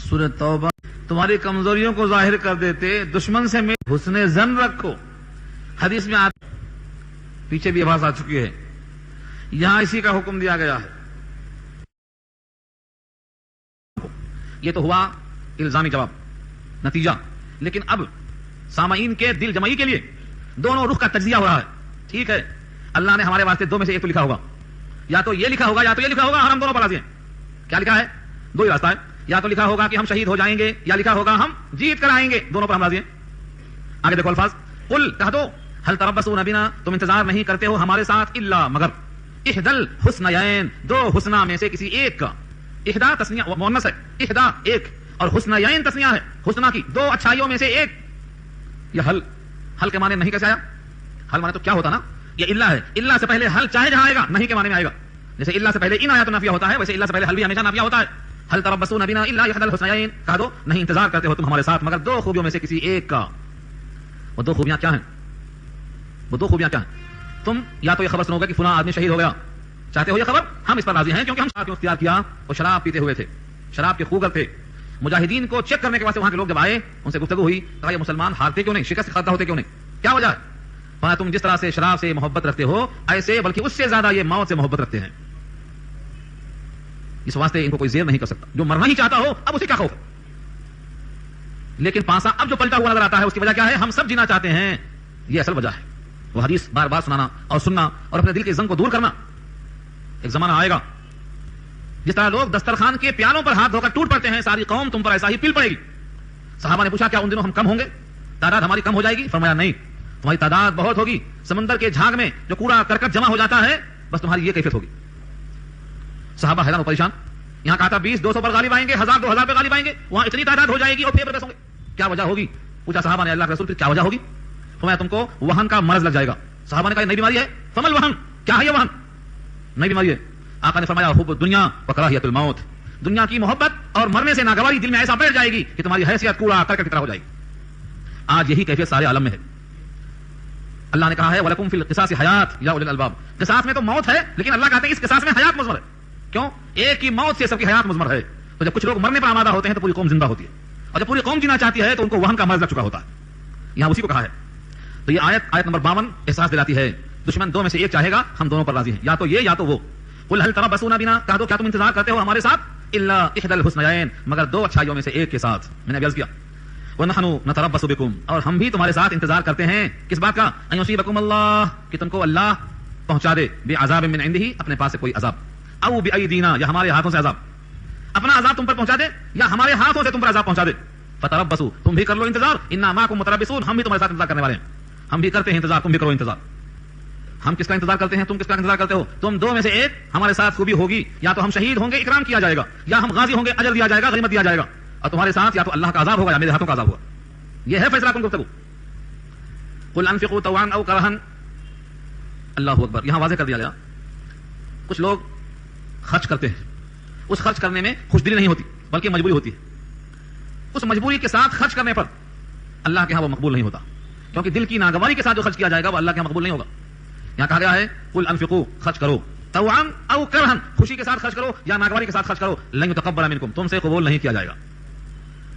سورہ توبہ تمہاری کمزوریوں کو ظاہر کر دیتے، دشمن سے حسن ظن رکھو. حدیث میں پیچھے بھی آواز آ چکی ہے، یہاں اسی کا حکم دیا گیا ہے. یہ تو ہوا الزامی جواب نتیجہ، لیکن اب سامعین کے دل جمعی کے لیے دونوں رخ کا تجزیہ ہو رہا ہے. ٹھیک ہے، اللہ نے ہمارے واسطے دو میں سے ایک تو لکھا ہوگا، یا تو یہ لکھا ہوگا یا تو یہ لکھا ہوگا، اور ہم دونوں پر راضی ہیں. کیا لکھا ہے؟ دو ہی راستہ ہے، یا تو لکھا ہوگا کہ ہم شہید ہو جائیں گے، یا لکھا ہوگا ہم جیت کر آئیں گے. دونوں پر ہم راضی ہیں. آگے دیکھو الفاظ، قل کہہ دو هل تربصون بنا، تم انتظار نہیں کرتے ہو ہمارے ساتھ، الا مگر احدى الحسنيين، دو حسنہ میں سے کسی ایک کا. احدى تسنیہ مؤنث ہے، احدى ایک، اور حسنیین تسنیہ ہے، حسنہ کی دو اچھائیوں میں سے ایک. یہ حل کے معنی نہیں کیسے آیا؟ حل معنی تو کیا ہوتا نا، یہ الا ہے. الا سے پہلے حل چاہے جہاں آئے گا نہیں کے معنی میں آئے گا. جیسے الا سے پہلے ان آیا تو نافیہ ہوتا ہے، ویسے الا سے پہلے حل بھی ہمیشہ نافیہ ہوتا ہے. هل تربصون بنا الا احدى الحسنيين، کہہ دو نہیں انتظار کرتے ہو تم ہمارے ساتھ مگر دو خوبیوں میں سے کسی ایک کا. وہ دو خوبیاں کیا ہیں؟ وہ دو خوبیاں کیا ہیں؟ تم یا تو یہ خبر سنو گے کہ فلاں آدمی شہید ہو گیا، چاہتے ہو یہ خبر؟ ہم اس پر راضی ہیں کیونکہ ہم ساتھ اختیار کیا، وہ شراب پیتے ہوئے تھے، شراب کے خوگر تھے. مجاہدین کو چیک کرنے کے واسطے وہاں کے لوگ جب آئے، ان سے گفتگو ہوئی، کہا یہ مسلمان ہارتے کیوں نہیں، شکست کھاتا ہوتے کیوں نہیں، کیا وجہ ہے؟ فرمایا تم جس طرح سے شراب سے محبت رکھتے ہو ایسے بلکہ اس سے زیادہ یہ موت سے محبت رکھتے ہیں. اس واسطے ان کو کوئی زیر نہیں کر سکتا. جو مرنا ہی چاہتا ہو اب اسے کیا خوف ہے؟ لیکن پانسا اب جو پلٹا ہوا نظر آتا ہے اس کی وجہ کیا ہے؟ ہم سب جینا چاہتے ہیں، یہ اصل وجہ ہے. وہ حدیث بار بار سنانا اور سننا اور اپنے دل کے زنگ کو دور کرنا. ایک زمانہ آئے گا جس طرح لوگ دسترخوان کے پیالوں پر ہاتھ دھو کر ٹوٹ پڑتے ہیں، ساری قوم تم پر ایسا ہی پل پڑے گی. صحابہ نے پوچھا کیا ان دنوں ہم کم ہوں گے، تعداد ہماری کم ہو جائے گی؟ فرمایا نہیں، تمہاری تعداد بہت ہوگی. سمندر کے جھاگ میں جو کوڑا کرکٹ جمع ہو جاتا ہے بس تمہاری یہ کیفیت ہوگی. صحابہ حیران و پریشان. یہاں کہا تھا 200 پر غالب آئیں گے، 1000-2000 پہ غالب آئیں گے، وہاں اتنی تعداد ہو جائے گی اور پھر ہوں گے. کیا وجہ ہوگی؟ پوچھا صحابہ نے اللہ کے رسول پھر کیا وجہ ہوگی؟ فرمایا تم کو وہن کا مرض لگ جائے گا. صحابہ نے کہا نئی بیماری ہے. فمل وہن، کیا ہے یہ وہن؟ نئی بیماری ہے. آقا نے فرمایا حب الدنیا وکراہیت الموت، دنیا کی محبت اور مرنے سے ناگواری دل میں ایسا بیٹھ جائے گی کہ تمہاری حیثیت کوڑا کرکٹ کی طرح ہو جائے گی. آج یہی کیفیت سارے عالم میں ہے. اللہ نے کہا ہے وَلَكُمْ فِي الْقِصَاصِ حَيَاةٌ يَا أُولِي الْأَلْبَابِ، قصاص میں تو موت ہے لیکن اللہ کہتے ہیں اس قصاص میں حیات مضمر ہے. کیوں؟ ایک کی موت سے سب کی حیات مضمر ہے. تو جب کچھ لوگ مرنے پر آمادہ ہوتے ہیں تو پوری قوم زندہ ہوتی ہے، اور جب پوری قوم جینا چاہتی ہے تو ان کو وہن کا مرض لگ چکا ہوتا ہے. یہاں اسی کو کہا ہے. تو یہ آیت نمبر 52 احساس دلاتی ہے دشمن دو میں سے ایک چاہے گا، ہم دونوں پر راضی ہیں، یا تو یہ یا تو وہ. قل هل تربصون بنا، کہہ دو کیا تم انتظار کرتے ہو ہمارے ساتھ، الا احدى الحسنيين، مگر دو اچھائیوں میں سے ایک کے ساتھ. میں نے عرض کیا ونحن نتربص بكم، اور ہم بھی تمہارے ساتھ انتظار کرتے ہیں کس بات کا؟ ان يصيبكم اللہ، کہ تم کو اللہ پہنچا دے، بعذاب من عنده، اپنے پاس سے کوئی عذاب، او بأيدينا، یا ہمارے ہاتھوں سے عذاب، اپنا عذاب تم پر پہنچا دے یا ہمارے ہاتھوں سے تم پر عذاب پہنچا دے. فتربصوا، تم بھی کر لو انتظار، انا معكم متربصون، ہم بھی تمہارے ساتھ انتظار کرنے والے ہیں. ہم بھی کرتے ہیں انتظار، تم بھی کرو انتظار. ہم کس کا انتظار کرتے ہیں، تم کس کا انتظار کرتے ہو؟ تم دو میں سے ایک ہمارے ساتھ خوبی ہوگی، یا تو ہم شہید ہوں گے اکرام کیا جائے گا، یا ہم غازی ہوں گے اجر دیا جائے گا، غنیمت دیا جائے گا. اور تمہارے ساتھ یا تو اللہ کا عذاب ہوگا یا میرے ہاتھوں کا عذاب ہوگا. یہ ہے فیصلہ کن گفتگو. قل انفقوا طوعا او کرها، اللہ اکبر. یہاں واضح کر دیا گیا کچھ لوگ خرچ کرتے ہیں، اس خرچ کرنے میں خوش دلی نہیں ہوتی بلکہ مجبوری ہوتی ہے. اس مجبوری کے ساتھ خرچ کرنے پر اللہ کے ہاں وہ مقبول نہیں ہوتا، کیونکہ دل کی ناگواری کے ساتھ جو خرچ کیا جائے گا وہ اللہ کے ہاں مقبول نہیں ہوگا. یہاں کہا گیا ہے قل انفقوا، خرچ کرو، طوعا او کرها، خوشی کے ساتھ خرچ کرو یا ناگواری کے ساتھ خرچ کرو، لن يتقبل منکم، تم سے قبول نہیں کیا جائے گا،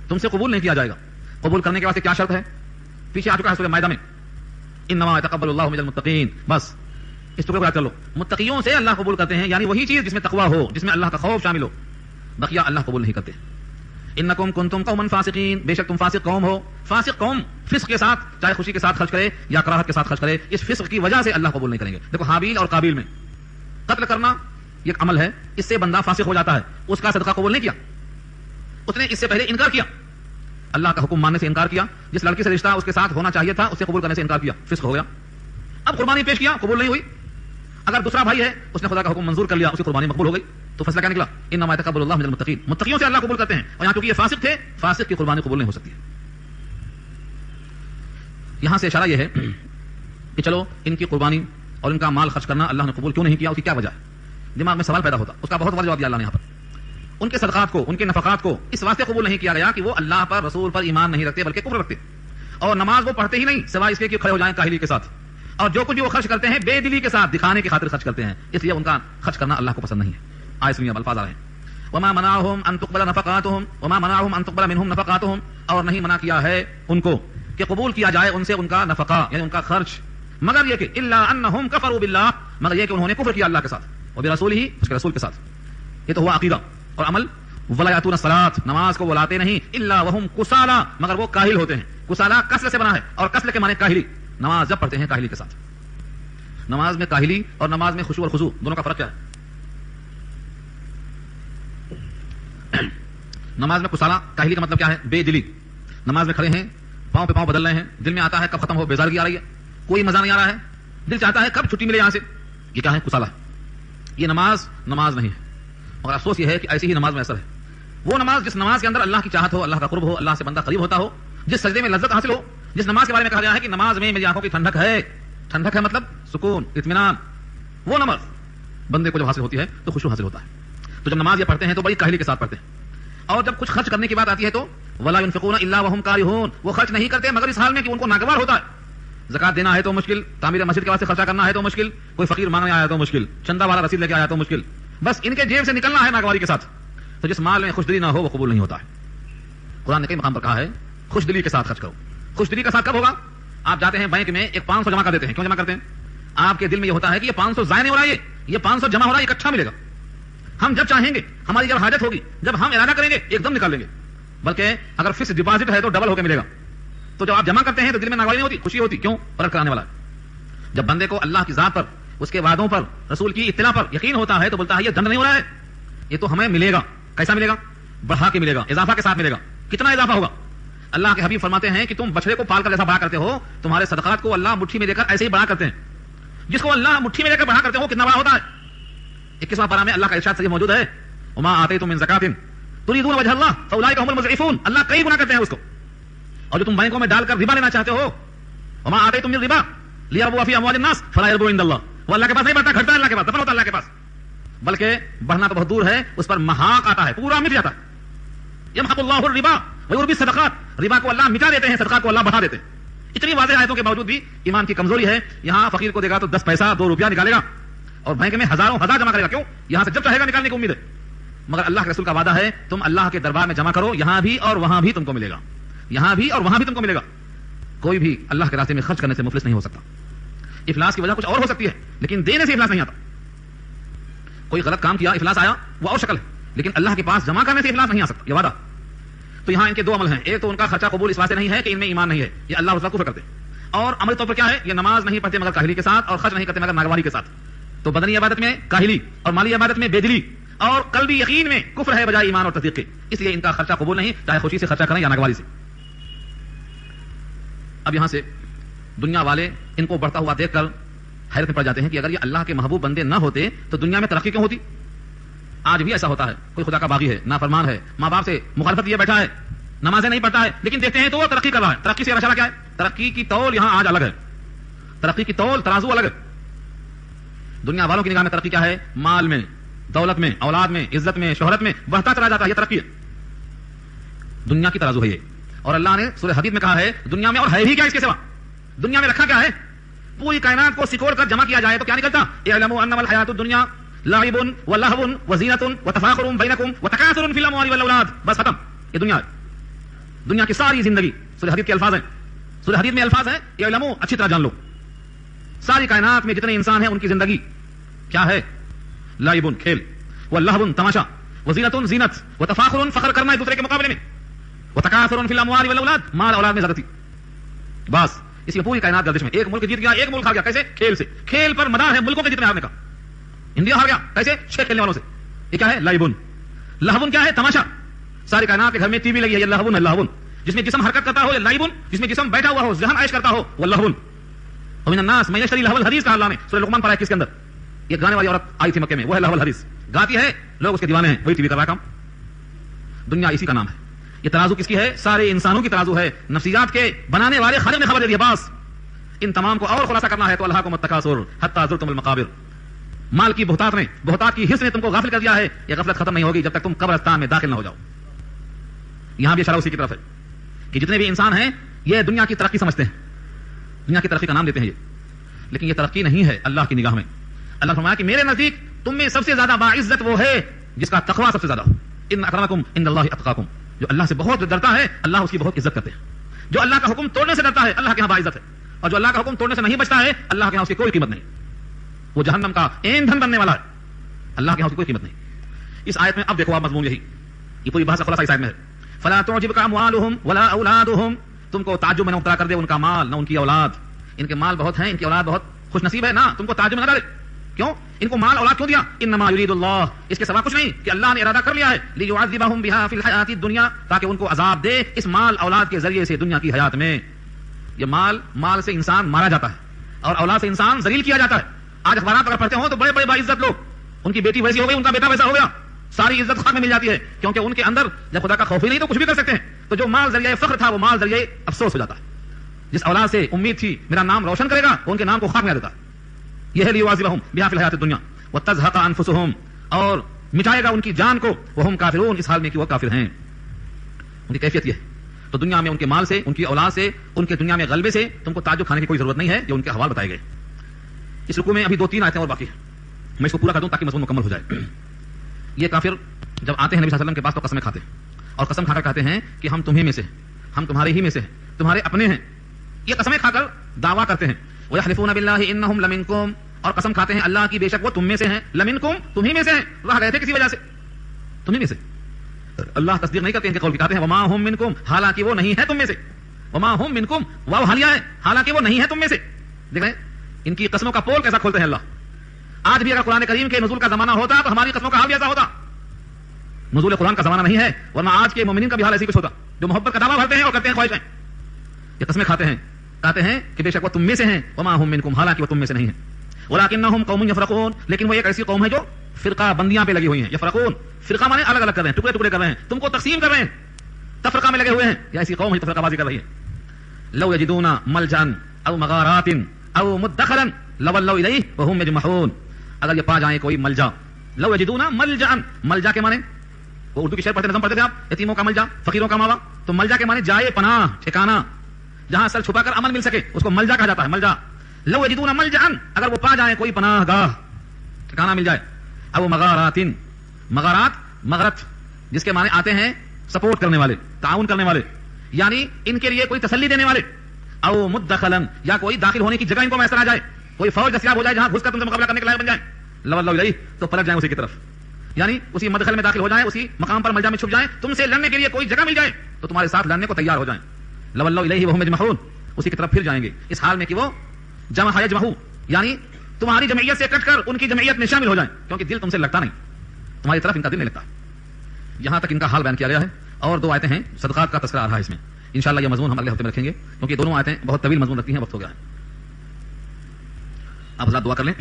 تم سے قبول نہیں کیا جائے گا. قبول کرنے کے واسطے کیا شرط ہے؟ پیچھے آ چکا ہے سورہ مائدہ میں، انما يتقبل الله من المتقین. بس اس ٹکڑے کو یاد کر لو، متقیوں سے اللہ قبول کرتے ہیں، یعنی وہی چیز جس میں تقوی ہو، جس میں اللہ کا خوف شامل ہو. بقیہ اللہ قبول نہیں کرتے. انکم کنتم قوما فاسقین، بے شک تم فاسق قوم ہو. فاسق قوم فسق کے ساتھ چاہے خوشی کے ساتھ خرچ کرے یا کراہت کے ساتھ خرچ کرے، اس فسق کی وجہ سے اللہ قبول نہیں کریں گے. دیکھو حابیل اور قابیل میں قتل کرنا یہ ایک عمل ہے، اس سے بندہ فاسق ہو جاتا ہے، اس کا صدقہ قبول نہیں کیا، اس نے اس سے پہلے انکار کیا، اللہ کا حکم ماننے سے انکار کیا، جس لڑکی سے رشتہ اس کے ساتھ ہونا چاہیے تھا اسے قبول کرنے سے انکار کیا، فسق ہو گیا. اب قربانی پیش کیا، قبول نہیں ہوئی. اگر دوسرا بھائی ہے اس نے خدا کا حکم منظور کر لیا، اس کی قربانی مقبول ہو گئی. تو فیصلہ کیا نکلا؟ انما يتقبل الله من المتقین، متقیوں سے اللہ قبول کرتے ہیں. اور یہاں کیونکہ یہ فاسق تھے، فاسق کی قربانی قبول نہیں ہو سکتی ہے. یہاں سے اشارہ یہ ہے کہ چلو ان کی قربانی اور ان کا مال خرچ کرنا اللہ نے قبول کیوں نہیں کیا، اس کی کیا وجہ ہے؟ دماغ میں سوال پیدا ہوتا، اس کا بہت واضح جواب دیا اللہ نے یہاں پر. ان کے صدقات کو، ان کے نفقات کو اس واسطے قبول نہیں کیا گیا کہ وہ اللہ پر، رسول پر ایمان نہیں رکھتے بلکہ کفر رکھتے، اور نماز وہ پڑھتے ہی نہیں سوائے اس کے کہ کھڑے ہو جائیں کاہلی کے ساتھ، اور جو کچھ بھی وہ خرچ کرتے ہیں بے دلی کے ساتھ دکھانے کی خاطر خرچ کرتے ہیں، اس لیے ان کا خرچ کرنا اللہ کو پسند نہیں ہے. آئے سنیے اب الفاظ آ رہے ہیں. وما منعهم ان تقبل نفقاتهم وما منعهم ان تقبل منهم نفقاتهم، اور نہیں منع کیا ہے ان کو کہ قبول کیا جائے ان سے ان کا نفقہ یعنی ان کا خرچ، مگر یہ کہ الا انهم كفروا بالله، مگر یہ کہ انہوں نے کفر کیا اللہ کے ساتھ، وبرسوله اس کے رسول کے ساتھ. یہ تو ہوا عقیدہ اور عمل. ولا یاتون الصلاۃ، نماز کو وہ لاتے نہیں، الا وهم کسالى، مگر وہ کاہل ہوتے ہیں. کسالى کسل سے بنا ہے اور کسل کے معنی کاہلی. نماز جب پڑھتے ہیں کاہلی کے ساتھ. نماز میں کاہلی اور نماز میں خشوع اور خضوع دونوں کا فرق کیا ہے؟ نماز میں کسالہ کاہلی کا مطلب کیا ہے؟ بے دلی. نماز میں کھڑے ہیں، پاؤں پہ پاؤں بدل رہے ہیں، دل میں آتا ہے کب ختم ہو، بیزارگی آ رہی ہے، کوئی مزہ نہیں آ رہا ہے، دل چاہتا ہے کب چھٹی ملے یہاں سے. یہ کیا ہے؟ کسالہ. یہ نماز نہیں ہے. اور افسوس یہ ہے کہ ایسی ہی نماز میں اثر ہے. وہ نماز جس نماز کے اندر اللہ کی چاہت ہو، اللہ کا قرب ہو، اللہ سے بندہ قریب ہوتا ہو، جس سجدے میں لذت حاصل ہو، جس نماز کے بارے میں کہا گیا ہے کہ نماز میں میری آنکھوں کی ٹھنڈک ہے. ٹھنڈک ہے مطلب سکون، اطمینان. وہ نماز بندے کو جب حاصل ہوتی ہے تو خشوع حاصل ہوتا ہے. تو جب نماز یہ پڑھتے ہیں تو بڑی کاہلی کے ساتھ پڑھتے ہیں. اور جب کچھ خرچ کرنے کی بات آتی ہے تو ولا ينفقون الا وهم كارهون، وہ خرچ نہیں کرتے مگر اس حال میں کہ ان کو ناگوار ہوتا ہے. زکات دینا ہے تو مشکل، تعمیر مسجد کے واسطے خرچہ کرنا ہے تو مشکل، کوئی فقیر مانگنے آیا تو مشکل، چندہ والا رسید لے کے آیا تو مشکل، بس ان کے جیب سے نکلنا ہے ناگواری کے ساتھ. تو جس مال میں خوش دلی نہ ہو وہ قبول نہیں ہوتا ہے. قرآن نے کئی مقام پر کہا ہے خوش دلی کے ساتھ خرچ کرو. خوش دلی کا ساتھ کب ہوگا؟ آپ جاتے ہیں بینک میں، ایک 500 جمع کر دیتے ہیں. کیوں جمع کرتے ہیں؟ آپ کے دل میں یہ ہوتا ہے کہ یہ 500 ضائع نہیں ہو رہا ہے، یہ 500 جمع ہو رہا ہے، اکٹھا ملے گا. ہم جب چاہیں گے، ہماری جب حاجت ہوگی، جب ہم ارادہ کریں گے ایک دم نکال لیں گے. بلکہ اگر فکس ڈپازٹ ہے تو ڈبل ہو کے ملے گا. تو جب آپ جمع کرتے ہیں تو دل میں ناگواری نہیں ہوتی، خوشی ہوتی. کیوں؟ پرکھ کرانے والا ہے. جب بندے کو اللہ کی ذات پر، اس کے وعدوں پر، رسول کی اطلاع پر یقین ہوتا ہے تو بولتا ہے یہ دند نہیں ہو رہا ہے، یہ تو ہمیں ملے گا. کیسا ملے گا؟ بڑھا کے ملے گا، اضافہ کے ساتھ ملے گا. کتنا اضافہ ہوگا؟ اللہ کے حبیب فرماتے ہیں کہ تم بچڑے کو پال کر جیسا بڑا کرتے ہو، تمہارے صدقات کو اللہ مٹھی میں دے کر ایسے ہی بڑا کرتے ہیں. جس کو اللہ مٹھی میں دے کر بڑا کرتے ہو کتنا بڑا ہوتا ہے. 21واں پارہ میں اللہ کا ارشاد صحیح موجود ہے، وما آتیتم من زکاۃ تریدون وجہ اللہ فاولئک هم المضعفون. اللہ کئی گنا کرتے ہیں اس کو. اور جو تم بینکوں میں ڈال کر ربا لینا چاہتے ہو، وما آتیتم من ربا لیربو فی اموال الناس فلا یربو عند اللہ، وہ اللہ کے پاس نہیں بڑھتا، گھٹتا ہے اللہ کے پاس، دفن ہوتا ہے اللہ کے پاس. بلکہ بڑھنا تو بہت دور ہے، اس پر محاق آتا ہے، پورا مٹ جاتا ہے. یمحق اللہ الربا ویربی الصدقات، ربا کو اللہ مٹا دیتے ہیں، صدقات کو اللہ بڑھا دیتے ہیں. اتنی واضح آیتوں کے باوجود بھی ایمان کی کمزوری ہے. یہاں فقیر کو دے گا تو 10 پیسہ 2 روپیہ نکالے گا اور بینک میں ہزاروں ہزار جمع کرے گا. کیوں؟ یہاں سے جب چاہے گا نکالنے کی امید ہے. مگر اللہ کے رسول کا وعدہ ہے تم اللہ کے دربار میں جمع کرو، یہاں بھی اور وہاں بھی تم کو ملے گا، یہاں بھی اور وہاں بھی تم کو ملے گا. کوئی بھی اللہ کے راستے میں خرچ کرنے سے مفلس نہیں ہو سکتا. افلاس کی وجہ کچھ اور ہو سکتی ہے لیکن دینے سے افلاس نہیں آتا. کوئی غلط کام کیا، افلاس آیا، وہ اور شکل ہے، لیکن اللہ کے پاس جمع کرنے سے افلاس نہیں آ سکتا. یہ وعدہ. تو یہاں ان کے 2 عمل ہیں. ایک تو ان کا خرچہ قبول اس واسطے نہیں ہے کہ ان میں ایمان نہیں ہے، یہ اللہ رسول کو کرتے. اور عملی طور پر کیا ہے؟ یہ نماز نہیں پڑھتے مگر کاہلی کے ساتھ، اور خرچ نہیں کرتے مگر ناگواری کے ساتھ. تو بدنی عبادت میں کاہلی اور مالی عبادت میں بے دلی اور قلبی یقین میں کفر ہے بجائے ایمان اور تصدیق کے. اس لیے ان کا خرچہ قبول نہیں، چاہے خوشی سے خرچہ کریں یا ناگواری سے. اب یہاں سے دنیا والے ان کو بڑھتا ہوا دیکھ کر حیرت میں پڑ جاتے ہیں کہ اگر یہ اللہ کے محبوب بندے نہ ہوتے تو دنیا میں ترقی کیوں ہوتی. آج بھی ایسا ہوتا ہے، کوئی خدا کا باغی ہے، نافرمان ہے، ماں باپ سے مخالفت لیے بیٹھا ہے، نمازیں نہیں پڑھتا ہے، لیکن دیکھتے ہیں تو وہ ترقی کر رہا ہے. ترقی سے اشارہ کیا ہے؟ ترقی کی تول یہاں آج الگ ہے، ترقی کی تول ترازو الگ ہے. دنیا والوں کی نگاہ میں ترقی کیا ہے؟ مال میں، دولت میں، اولاد میں، عزت میں، شہرت میں بڑھتا چلا جاتا ہے، یہ ترقی ہے. دنیا کی ترازو ہے یہ. اور اللہ نے سورہ حدید میں کہا ہے دنیا میں اور ہے ہی کیا اس کے سوا؟ دنیا میں رکھا کیا ہے؟ پوری کائنات کو سکوڑ کر جمع کیا جائے تو کیا نکلتا؟ اعلموا انما الحیات الدنیا لعب ولہو وزینۃ وتفاخر بینکم وتکاثر فی الاموال والاولاد. بس ختم. یہ دنیا ہے، دنیا کی ساری زندگی. سورہ حدید کے الفاظ ہیں، سورہ حدید میں الفاظ ہیں، اعلموا اچھی طرح جان لو. ساری کائنات میں جتنے انسان ہیں ان کی زندگی کیا ہے؟ لعب کھیل، ولہو تماشا، وزینۃ زینت، وتفاخر فخر کرنا ایک دوسرے کے مقابلے میں، وتکاثر فی الاموال والاولاد مال اولاد میں زیادتی. بس اس لیے پوری کائنات گردش میں. ایک ملک جیت گیا، ایک ملک ہار گیا. کیسے؟ کھیل سے. کھیل پر مدار ہے ملکوں کے جتنے ہارنے کا. انڈیا ہار گیا کیسے؟ 6 کھیلنے والوں سے. یہ کیا ہے؟ لعبن. لہون کیا ہے؟ تماشا. ساری کائنات کے گھر میں ٹی وی لگی ہے، یہ لہون ہے. لہون جس میں جسم حرکت کرتا ہو، یہ لعبن جس میں جسم بیٹھا ہوا ہو، ذہن عائش کرتا ہو، وہ لہون. ومن الناس من یشتری لہو الحدیث، کہا اللہ نے سورہ لقمان پڑھا 21 کے اندر. یہ گانے والی عورت آئی تھی مکے میں، وہ ہے لہو الحدیث، گاتی ہے، لوگ اس کے دیوانے ہیں، وہی ٹی وی کر رہا کام. دنیا اسی کا نام ہے. یہ ترازو کس کی ہے؟ سارے انسانوں کی ترازو ہے. نفسیات کے بنانے والے خالق نے خبر دے دیا. بس ان تمام کو اور خلاصہ کرنا ہے تو اللہ کو متکاسر حتی زرتم المقابر. مال کی بہتات کی حص نے تم کو غافل کر دیا ہے. یہ غفلت ختم نہیں ہوگی جب تک تم قبرستان میں داخل نہ ہو جاؤ. یہاں بھی اشارہ اسی کی طرف ہے کہ جتنے بھی انسان ہیں یہ دنیا کی ترقی سمجھتے ہیں، دنیا کی ترقی کا نام دیتے ہیں یہ، لیکن یہ ترقی نہیں ہے اللہ کی نگاہ میں. اللہ فرمایا کہ میرے نزدیک تم میں سب سے زیادہ باعزت وہ ہے جس کا تقوی سب سے زیادہ ہو. ان اکرمکم عند اللہ اتقاکم. جو اللہ سے بہت ڈرتا ہے اللہ اس کی بہت عزت کرتے ہیں. جو اللہ کا حکم توڑنے سے ڈرتا ہے اللہ کے یہاں باعزت ہے, اور جو اللہ کا حکم توڑنے سے نہیں بچتا ہے اللہ کے یہاں اس کی کوئی قیمت نہیں, وہ جہنم کا ایندھن بننے والا ہے, اللہ کے یہاں اس کی کوئی قیمت نہیں. اس آیت میں اب دیکھو آپ مضمون یہی, یہ پوری بحث خلاصہ اس آیت میں ہے. فلا تعجبک اموالهم ولا اولادهم, تم کو تعجب میں نہ مبتلا کر دے ان کا مال نہ ان کی اولاد. ان کے مال بہت ہیں, ان کی اولاد بہت خوش نصیب ہے نا, تم کو تعجب میں نہ ڈالے. کیوں ان کو مال اولاد کیوں دیا؟ انما یرید اللہ, اس کے سوا کچھ نہیں کہ اللہ نے ارادہ کر لیا ہے لیعذبہم بها فی الحیات الدنیا, تاکہ ان کو عذاب دے اس مال اولاد کے ذریعے سے دنیا کی حیات میں. یہ مال سے انسان مارا جاتا ہے اور اولاد سے انسان ذلیل کیا جاتا ہے. آج اخبارات اگر پڑھتے ہو تو بڑے بڑے باعزت لوگ, ان کی بیٹی ویسی ہو گئی, ان کا بیٹا ویسا ہو گیا, ساری عزت خاک میں مل جاتی ہے, کیونکہ ان کے اندر جب خدا کا خوف ہی نہیں تو کچھ بھی کر سکتے ہیں. تو جو مال ذریعہ فخر تھا وہ مال ذریعہ افسوس ہو جاتا ہے. جس اولاد سے امید تھی میرا نام روشن کرے گا وہ ان کے نام کو خاک میں آ دیتا. یہ ہے لیعذبہم بها فی الحیات الدنیا وتزهق انفسهم, اور مٹائے گا ان کی جان کو, وہم کافرون, اس حال میں کہ وہ کافر ہیں. ان کی کیفیت یہ ہے. تو دنیا میں ان کے مال سے, ان کی اولاد سے, ان کے دنیا میں غلبے سے تم کو تعجب کھانے کی کوئی ضرورت نہیں ہے, جو ان کے حوال بتائے گئے. اس رکوع میں ابھی 2-3 آیتیں اور باقی ہیں, میں اس کو پورا کر دوں تاکہ مضمون مکمل ہو جائے. یہ کافر جب آتے ہیں نبی صلی اللہ علیہ وسلم کے پاس تو قسمیں کھاتے ہیں, اور قسم کھا کر کہتے ہیں کہ ہم تمہیں میں سے, ہم تمہارے ہی میں سے ہیں, تمہارے اپنے ہیں. یہ قسمیں کھا کر دعویٰ کرتے ہیں. وَيَحْلِفُونَ بِاللَّهِ إِنَّهُمْ لَمِنكُمْ, اور قسم کھاتے ہیں اللہ کی بے شک وہ تم میں سے ہیں. لمنکم, تم ہی میں سے ہیں, رہ گئے تھے کسی وجہ سے, تم ہی میں سے. اللہ تصدیق نہیں کرتے ہیں کہ قول کی, کہتے ہیں وما ہم منکم, حالانکہ وہ نہیں ہے تم میں سے. وما ہم منکم, واو حالیہ ہے, حالانکہ وہ نہیں ہے تم میں سے. دیکھ رہے ہیں ان کی قسموں کا پول کیسا کھولتے ہیں اللہ. آج بھی اگر قرآن کریم کے نزول کا زمانہ ہوتا تو ہماری قسموں کا حال بھی ایسا ہوتا. نزول قرآن کا زمانہ نہیں ہے, ورنہ آج کے مومنین کا بھی حال ایسے کچھ ہوتا, جو محبت کا دعویٰ بھرتے ہیں اور کرتے ہیں خواہشیں. یہ قسمیں کھاتے ہیں, کہتے ہیں کہ بے شک وہ تم میں سے ہیں. وما ہم منکم, حالانکہ وہ تم میں سے نہیں ہیں. ولکنہم قوم یفرقون, لیکن وہ ایک ایسی قوم ہے جو فرقہ بندیاں پہ لگی ہوئی ہیں. یفرقون, فرقہ مانے الگ الگ کر رہے ہیں, ٹکڑے ٹکڑے کر رہے ہیں, تم کو تقسیم کر رہے ہیں, تفرقہ میں لگے ہوئے ہیں. یہ ایسی قوم ہے تفرقہ بازی کر رہی ہے. لو یجدون ملجا او مغارات او مدخلا لولوا الیہ وهم یجمحون, اگر یہ پا جائیں کوئی ملجا. لو یجدون ملجا, ملجا کے معنی وہ اردو کی شعر پڑھتے نظم پڑھتے تھے آپ, یتیموں کا ملجا, فقیروں کا ماوا. تو ملجا کے معنی جائے پناہ, ٹھکانہ, جہاں سر چھپا کر امن مل سکے, اس کو ملجا کہا جاتا ہے. ملجا. لو یجدون ملجا, اگر وہ پا جائیں کوئی پناہ گاہ, ٹھکانہ مل جائے. او مغارات, مغارات مغرت جس کے معنی آتے ہیں سپورٹ کرنے والے, تعاون کرنے والے, یعنی ان کے لیے کوئی تسلی دینے والے. او مدخلا, یا کوئی داخل ہونے کی جگہ ان کو میسر آ جائے, کوئی فوج دستیاب ہو جائے جہاں گھس کر تم سے مقابلہ کرنے کے لائق بن جائیں. لولوا الیہ, تو پلٹ جائیں اسی کی طرف, یعنی اسی مدخل میں داخل ہو جائیں, اسی مقام پر ملجا میں چھپ جائیں, تم سے لڑنے کے لیے کوئی جگہ مل جائے تو تمہارے ساتھ لڑنے کو تیار ہو جائیں. لولوا الیہ وهم یجمحون, اسی کی طرف پھر جائیں گے, اس حال میں کہ وہ جمع یجمعو, یعنی تمہاری جمعیت سے کٹ کر ان کی جمعیت میں شامل ہو جائیں, کیونکہ دل تم سے لگتا نہیں, تمہاری طرف ان کا دل نہیں لگتا. یہاں تک ان کا حال بیان کیا گیا ہے. اور 2 آیتیں ہیں, صدقات کا تذکرہ آ رہا ہے اس میں. انشاءاللہ یہ مضمون ہم اگلے ہفتے میں رکھیں گے, کیونکہ دونوں آیتیں بہت طویل مضمون رکھتی ہیں, وقت ہو گیا ہے. آپ حضرات دعا کر لیں.